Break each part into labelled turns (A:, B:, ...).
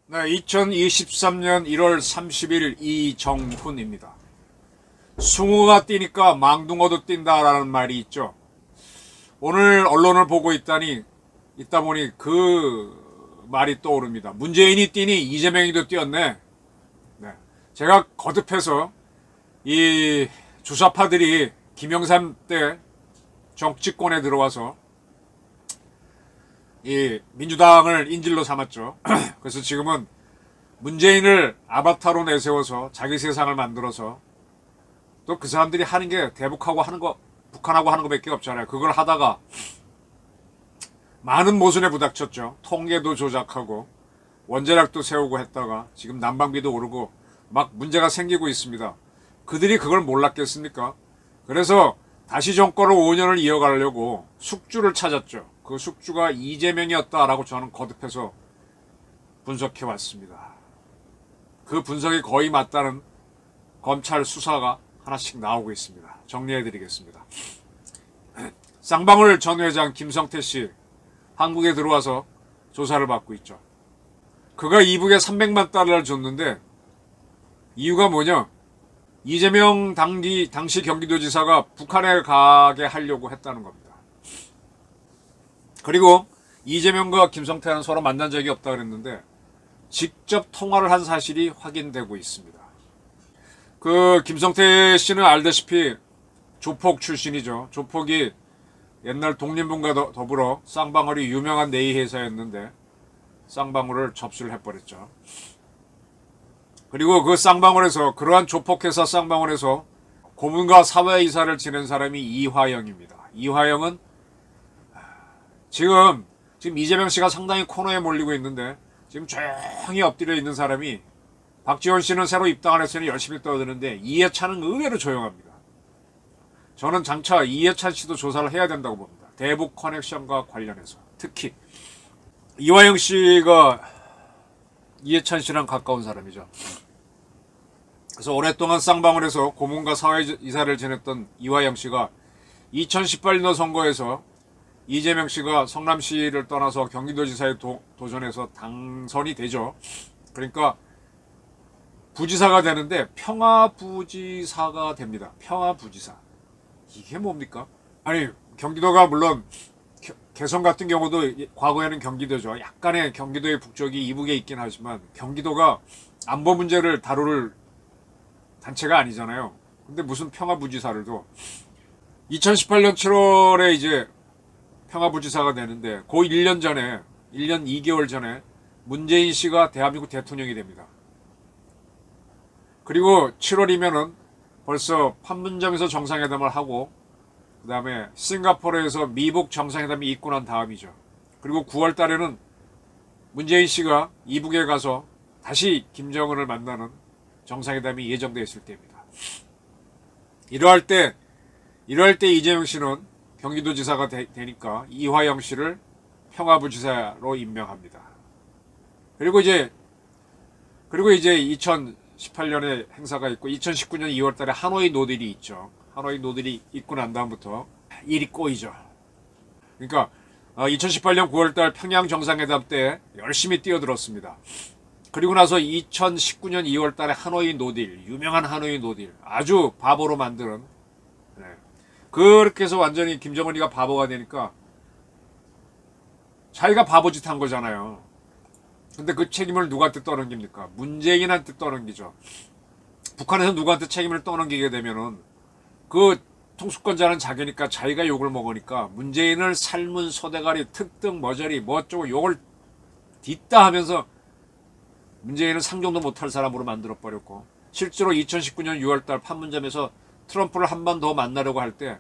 A: 네, 2023년 1월 30일 이정훈입니다. 숭어가 뛰니까 망둥어도 뛴다라는 말이 있죠. 오늘 언론을 보고 있다 보니 그 말이 떠오릅니다. 문재인이 뛰니 이재명이도 뛰었네. 네, 제가 거듭해서 이 주사파들이 김영삼 때 정치권에 들어와서 이 민주당을 인질로 삼았죠. 그래서 지금은 문재인을 아바타로 내세워서 자기 세상을 만들어서 또 그 사람들이 하는 게 대북하고 하는 거, 북한하고 하는 거밖에 없잖아요. 그걸 하다가 많은 모순에 부닥쳤죠. 통계도 조작하고 원자력도 세우고 했다가 지금 난방비도 오르고 막 문제가 생기고 있습니다. 그들이 그걸 몰랐겠습니까? 그래서 다시 정권을 5년을 이어가려고 숙주를 찾았죠. 그 숙주가 이재명이었다라고 저는 거듭해서 분석해 왔습니다. 그 분석이 거의 맞다는 검찰 수사가 하나씩 나오고 있습니다. 정리해 드리겠습니다. 쌍방울 전 회장 김성태 씨 한국에 들어와서 조사를 받고 있죠. 그가 이북에 300만 달러를 줬는데 이유가 뭐냐? 이재명 당시 경기도지사가 북한에 가게 하려고 했다는 겁니다. 그리고 이재명과 김성태는 서로 만난 적이 없다 그랬는데 직접 통화를 한 사실이 확인되고 있습니다. 그 김성태 씨는 알다시피 조폭 출신이죠. 조폭이 옛날 독립군과 더불어 쌍방울이 유명한 네이 회사였는데 쌍방울을 접수를 해버렸죠. 그리고 그 쌍방울에서 그러한 조폭회사 쌍방울에서 고문과 사회이사를 지낸 사람이 이화영입니다. 이화영은 지금 이재명 씨가 상당히 코너에 몰리고 있는데 지금 조용히 엎드려 있는 사람이 박지원 씨는 새로 입당을 했으니 열심히 떠드는데 이해찬은 의외로 조용합니다. 저는 장차 이해찬 씨도 조사를 해야 된다고 봅니다. 대북 커넥션과 관련해서. 특히 이화영 씨가 이해찬 씨랑 가까운 사람이죠. 그래서 오랫동안 쌍방울에서 고문과 사회이사를 지냈던 이화영 씨가 2018년 선거에서 이재명 씨가 성남시를 떠나서 경기도지사에 도전해서 당선이 되죠. 그러니까 부지사가 되는데 평화부지사가 됩니다. 평화부지사. 이게 뭡니까? 아니 경기도가 물론 개성 같은 경우도 과거에는 경기도죠. 약간의 경기도의 북쪽이 이북에 있긴 하지만 경기도가 안보 문제를 다룰 단체가 아니잖아요. 근데 무슨 평화부지사를 둬. 2018년 7월에 이제 평화부지사가 되는데 그 1년 2개월 전에 문재인 씨가 대한민국 대통령이 됩니다. 그리고 7월이면은 벌써 판문점에서 정상회담을 하고 그 다음에 싱가포르에서 미북 정상회담이 있고 난 다음이죠. 그리고 9월 달에는 문재인 씨가 이북에 가서 다시 김정은을 만나는 정상회담이 예정되어 있을 때입니다. 이럴 때 이재명 씨는 경기도지사가 되니까 이화영 씨를 평화부지사로 임명합니다. 그리고 이제 2018년에 행사가 있고 2019년 2월 달에 하노이 노딜이 있죠. 하노이 노딜이 있고 난 다음부터 일이 꼬이죠. 그러니까 2018년 9월 달 평양 정상회담 때 열심히 뛰어들었습니다. 그리고 나서 2019년 2월 달에 하노이 노딜, 유명한 하노이 노딜, 아주 바보로 만드는, 그렇게 해서 완전히 김정은이가 바보가 되니까 자기가 바보짓 한 거잖아요. 근데 그 책임을 누구한테 떠넘깁니까? 문재인한테 떠넘기죠. 북한에서 누구한테 책임을 떠넘기게 되면은 그 통수권자는 자기니까 자기가 욕을 먹으니까 문재인을 삶은 소대가리, 특등, 머저리, 뭐 어쩌고 욕을 딛다 하면서 문재인은 상종도 못할 사람으로 만들어버렸고, 실제로 2019년 6월달 판문점에서 트럼프를 한 번 더 만나려고 할 때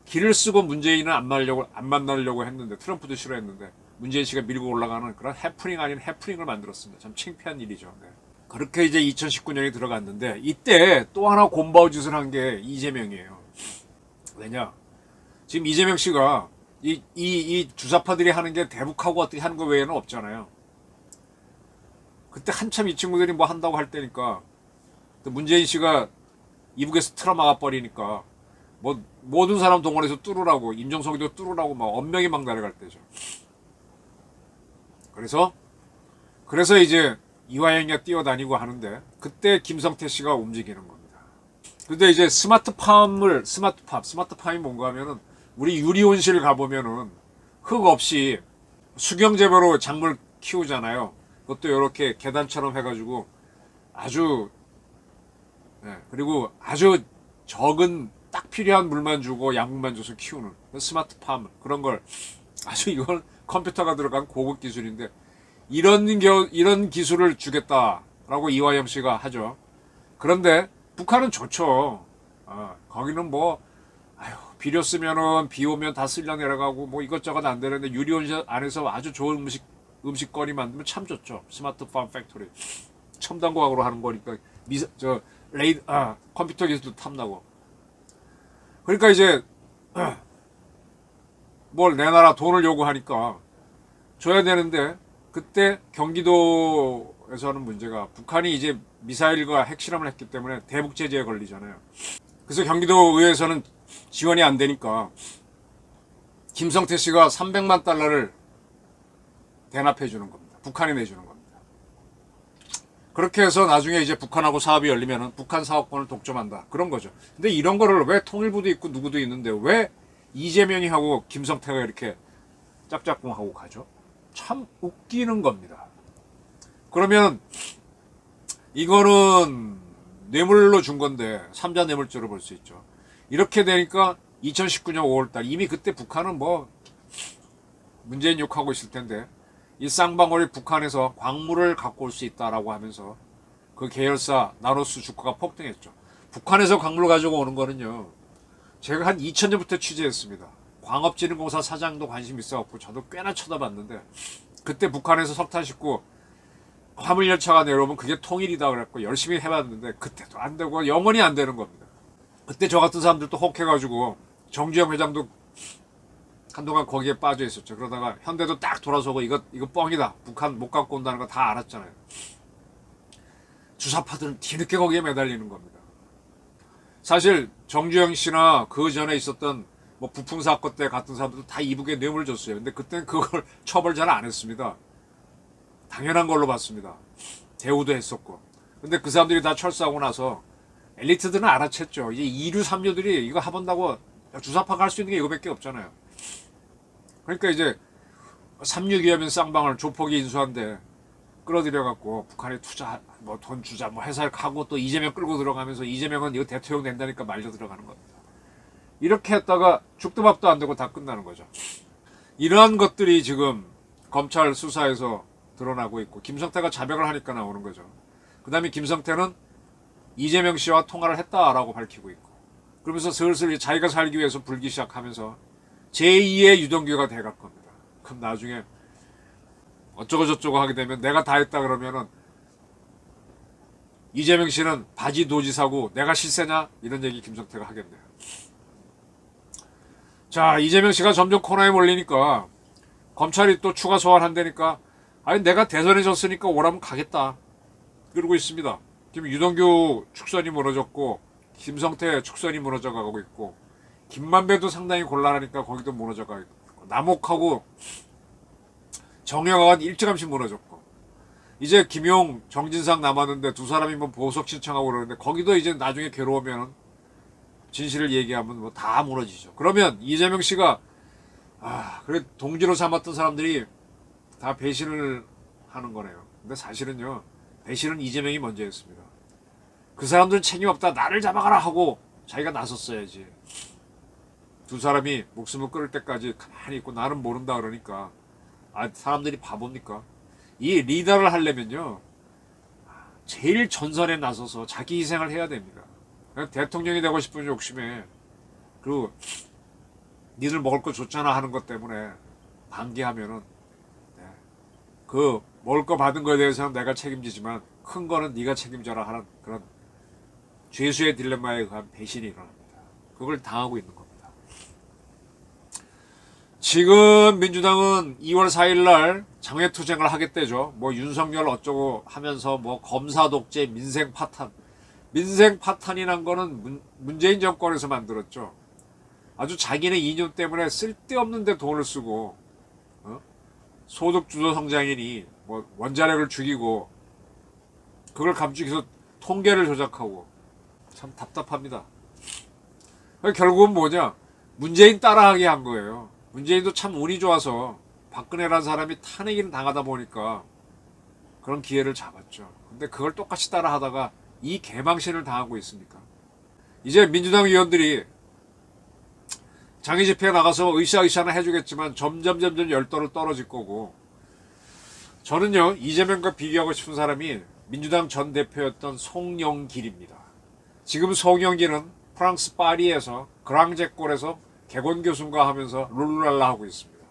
A: 길을 쓰고 문재인은 안 만나려고 했는데, 트럼프도 싫어했는데 문재인 씨가 밀고 올라가는 그런 해프닝 아닌 해프닝을 만들었습니다. 참 창피한 일이죠. 네. 그렇게 이제 2019년이 들어갔는데 이때 또 하나 곰바우 짓을 한 게 이재명이에요. 왜냐? 지금 이재명 씨가 이 주사파들이 하는 게 대북하고 어떻게 하는 거 외에는 없잖아요. 그때 한참 이 친구들이 뭐 한다고 할 때니까 문재인 씨가 이북에서 틀어막아 버리니까 뭐 모든 사람 동원해서 뚫으라고, 임종석이도 뚫으라고 막 엄명히 막 날아갈 때죠. 그래서 이제 이화영이가 뛰어다니고 하는데 그때 김성태 씨가 움직이는 겁니다. 근데 이제 스마트팜이 뭔가 하면은 우리 유리온실 가보면은 흙 없이 수경재배로 작물 키우잖아요. 그것도 이렇게 계단처럼 해가지고 아주, 그리고 아주 적은 딱 필요한 물만 주고 양분만 줘서 키우는 스마트팜, 그런 걸 아주, 이건 컴퓨터가 들어간 고급 기술인데 이런 기술을 주겠다라고 이화영 씨가 하죠. 그런데 북한은 좋죠. 거기는 뭐 비료 쓰면은 비 오면 다 쓸려 내려가고 뭐 이것저것 안 되는데 유리온실 안에서 아주 좋은 음식거리 만들면 참 좋죠. 스마트팜 팩토리 첨단 과학으로 하는 거니까 컴퓨터 기술도 탐나고. 그러니까 이제 뭘 내놔라 돈을 요구하니까 줘야 되는데, 그때 경기도에서 하는 문제가 북한이 이제 미사일과 핵실험을 했기 때문에 대북 제재에 걸리잖아요. 그래서 경기도의회에서는 지원이 안 되니까 김성태 씨가 300만 달러를 대납해 주는 겁니다. 북한이 내주는 겁니다. 그렇게 해서 나중에 이제 북한하고 사업이 열리면은 북한 사업권을 독점한다, 그런 거죠. 근데 이런 거를 왜 통일부도 있고 누구도 있는데 왜 이재명이 하고 김성태가 이렇게 짝짝꿍하고 가죠? 참 웃기는 겁니다. 그러면 이거는 뇌물로 준 건데 삼자 뇌물죄로 볼 수 있죠. 이렇게 되니까 2019년 5월달, 이미 그때 북한은 뭐 문재인 욕하고 있을 텐데 이 쌍방울이 북한에서 광물을 갖고 올 수 있다라고 하면서 그 계열사 나로스 주가가 폭등했죠. 북한에서 광물 가지고 오는 거는요, 제가 한 2000년부터 취재했습니다. 광업진흥공사 사장도 관심 있어갖고 저도 꽤나 쳐다봤는데, 그때 북한에서 석탄 싣고 화물열차가 내려오면 그게 통일이다 그랬고 열심히 해봤는데 그때도 안 되고 영원히 안 되는 겁니다. 그때 저 같은 사람들도 혹해가지고 정주영 회장도 한동안 거기에 빠져 있었죠. 그러다가 현대도 딱 돌아서고 이거 뻥이다, 북한 못 갖고 온다는 거 다 알았잖아요. 주사파들은 뒤늦게 거기에 매달리는 겁니다. 사실 정주영 씨나 그 전에 있었던 뭐 부풍 사건 때 같은 사람들도 다 이북에 뇌물 줬어요. 근데 그때는 그걸 처벌 잘 안 했습니다. 당연한 걸로 봤습니다. 대우도 했었고. 근데 그 사람들이 다 철수하고 나서 엘리트들은 알아챘죠. 이제 2류 3류들이 이거 해본다고 주사파가 할 수 있는 게 이거밖에 없잖아요. 그러니까 이제 3류 기업인 쌍방을 조폭이 인수한데 끌어들여갖고 북한에 투자, 뭐 돈 주자, 뭐 회사를 가고 또 이재명 끌고 들어가면서 이재명은 이거 대통령 된다니까 말려 들어가는 겁니다. 이렇게 했다가 죽도 밥도 안 되고 다 끝나는 거죠. 이러한 것들이 지금 검찰 수사에서 드러나고 있고, 김성태가 자백을 하니까 나오는 거죠. 그 다음에 김성태는 이재명 씨와 통화를 했다라고 밝히고 있고, 그러면서 슬슬 자기가 살기 위해서 불기 시작하면서 제2의 유동규가 돼갈 겁니다. 그럼 나중에 어쩌고 저쩌고 하게 되면 내가 다 했다 그러면은 이재명 씨는 바지 도지 사고 내가 실세냐, 이런 얘기 김성태가 하겠네요. 자, 이재명 씨가 점점 코너에 몰리니까 검찰이 또 추가 소환한다니까, 아니 내가 대선에 졌으니까 오라면 가겠다 그러고 있습니다. 지금 유동규 축선이 무너졌고 김성태 축선이 무너져 가고 있고, 김만배도 상당히 곤란하니까 거기도 무너져 가고 있고, 남옥하고 정영학은 일찌감치 무너졌고, 이제 김용, 정진상 남았는데 두 사람이 뭐 보석 신청하고 그러는데 거기도 이제 나중에 괴로우면 진실을 얘기하면 뭐 다 무너지죠. 그러면 이재명 씨가 그래 동지로 삼았던 사람들이 다 배신을 하는 거네요. 근데 사실은요, 배신은 이재명이 먼저 했습니다. 그 사람들은 책임 없다, 나를 잡아가라 하고 자기가 나섰어야지. 두 사람이 목숨을 끊을 때까지 가만히 있고 나는 모른다 그러니까 사람들이 바보입니까? 이 리더를 하려면요, 제일 전선에 나서서 자기 희생을 해야 됩니다. 대통령이 되고 싶은 욕심에 그 니들 먹을 거 줬잖아 하는 것 때문에 반기하면은, 그 먹을 거 받은 거에 대해서는 내가 책임지지만 큰 거는 네가 책임져라 하는 그런 죄수의 딜레마에 의한 배신이 일어납니다. 그걸 당하고 있는 겁니다. 지금 민주당은 2월 4일날 장외투쟁을 하겠대죠. 뭐 윤석열 어쩌고 하면서 뭐 검사 독재, 민생 파탄, 민생 파탄이란 거는 문재인 정권에서 만들었죠. 아주 자기네 이념 때문에 쓸데없는 데 돈을 쓰고, 소득 주도 성장이니 뭐 원자력을 죽이고 그걸 감추기 위해서 통계를 조작하고 참 답답합니다. 결국은 뭐냐? 문재인 따라하게 한 거예요. 문재인도 참 운이 좋아서 박근혜라는 사람이 탄핵을 당하다 보니까 그런 기회를 잡았죠. 근데 그걸 똑같이 따라하다가 이 개망신을 당하고 있습니까? 이제 민주당 의원들이 장애 집회에 나가서 으쌰으쌰는 해주겠지만 점점 열도를 떨어질 거고, 저는요 이재명과 비교하고 싶은 사람이 민주당 전 대표였던 송영길입니다. 지금 송영길은 프랑스 파리에서 그랑제골에서 개건 교수인가 하면서 룰루랄라 하고 있습니다.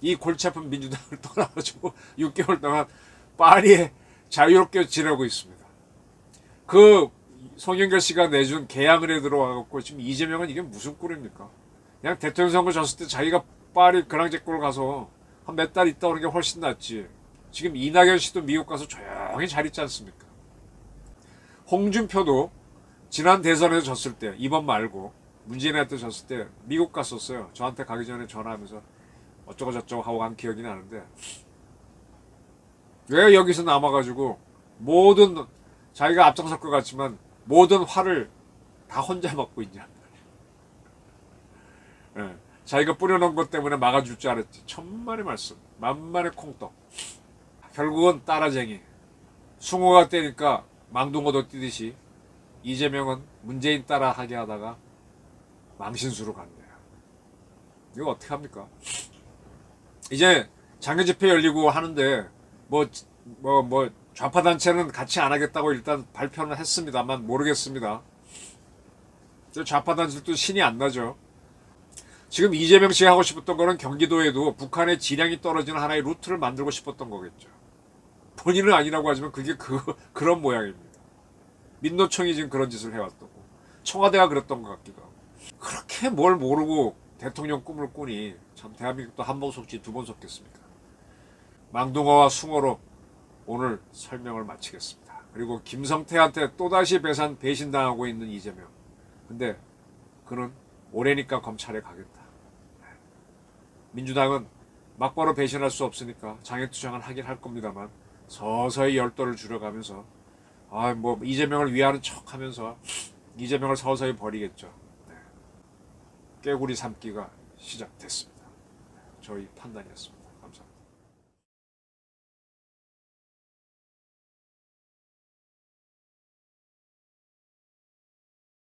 A: 이 골치 아픈 민주당을 떠나가지고 6개월 동안 파리에 자유롭게 지내고 있습니다. 그 송영길 씨가 내준 계양을에 들어와갖고 지금 이재명은 이게 무슨 꼴입니까? 그냥 대통령 선거 졌을 때 자기가 파리 그랑제골 가서 한 몇 달 있다 오는 게 훨씬 낫지. 지금 이낙연 씨도 미국 가서 조용히 잘 있지 않습니까? 홍준표도 지난 대선에서 졌을 때, 이번 말고 문재인한테 졌을 때 미국 갔었어요. 저한테 가기 전에 전화하면서 어쩌고 저쩌고 하고 간 기억이 나는데, 왜 여기서 남아가지고 모든, 자기가 앞장설 것 같지만 모든 화를 다 혼자 먹고 있냐. 예, 자기가 뿌려놓은 것 때문에 막아줄 줄 알았지. 천만의 말씀, 만만의 콩떡. 결국은 따라쟁이. 숭어가 떼니까 망둥어도 뛰듯이 이재명은 문재인 따라 하게 하다가 망신수로 간대요. 이거 어떻게 합니까? 이제 장애 집회 열리고 하는데 뭐 좌파 단체는 같이 안 하겠다고 일단 발표는 했습니다만 모르겠습니다. 좌파 단체도 신이 안 나죠. 지금 이재명 씨가 하고 싶었던 거는 경기도에도 북한의 지량이 떨어지는 하나의 루트를 만들고 싶었던 거겠죠. 본인은 아니라고 하지만 그게 그런 모양입니다. 민노총이 지금 그런 짓을 해왔던 거, 청와대가 그랬던 것 같기도 하고. 그렇게 뭘 모르고 대통령 꿈을 꾸니 참 대한민국도 한 번 속지 두 번 속겠습니까? 망둥어와 숭어로 오늘 설명을 마치겠습니다. 그리고 김성태한테 또다시 배신당하고 있는 이재명. 근데 그는 올해니까 검찰에 가겠다. 민주당은 막바로 배신할 수 없으니까 장애투쟁은 하긴 할 겁니다만 서서히 열도를 줄여가면서 이재명을 위하는 척 하면서 이재명을 서서히 버리겠죠. 네. 깨구리 삶기가 시작됐습니다. 저희 판단이었습니다.